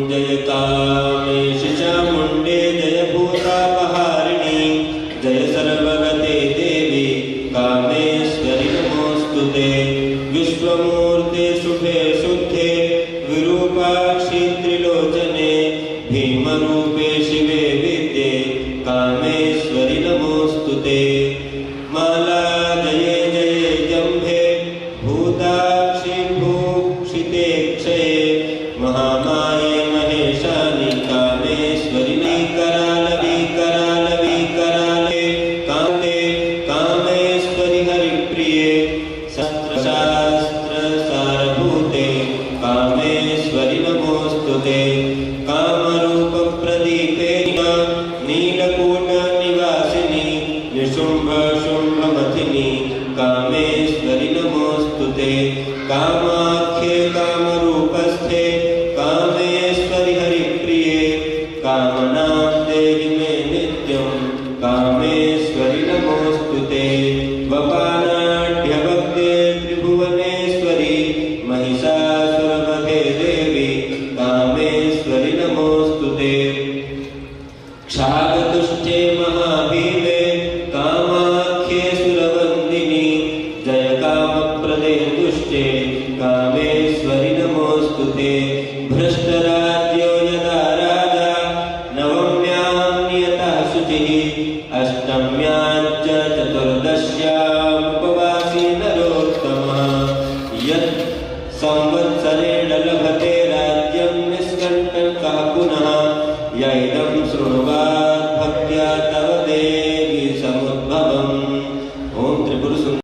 जय कामेश चामुण्डे जय भूतापहारिणी जय सर्वगते देवी कामेश्वरि नमोऽस्तुते। विश्वमूर्ते शुभे शुद्धे विरूपाक्षि त्रिलोचने भीमरूपे शिवे विद्ये कामेश्वरि नमोऽस्तुते। माला जये जये जम्भे भूताक्षि भूक्षिते क्षये महामाये महेशानि कामेश्वरि करालवि करालवि कराले कान्ते कामेश्वरि हरिप्रिये शास्त्र सारभूते कामेश्वरि नमोऽस्तुते। कामरूप प्रदीपे नीलकूट निवासिनी निशुम्भ शुम्भमथिनी कामेश्वरि नमोऽस्तुते। कामाख्ये कामरूपस्थे कामेश्वरि हरिप्रिये कामनां देहि मे नित्यं कामेश्वरि नमोऽस्तुते। वपानाढ्यभक्ते त्रिभुवनेश्वरि महिषासुरवधे देवी कामेश्वरि नमोऽस्तुते। क्षागतुष्टे महाभीमे कामाख्ये सुरवन्दिनी जय कामप्रदे तुष्टे कामेश्वरि नमोऽस्तुते। भ्रष्टराज्यो यदा राजा नवम्यां नियतः शुचिः अष्टम्यां च चतुर्दश्याम् उपवासी नरोत्तमः। यत् संवत्सरे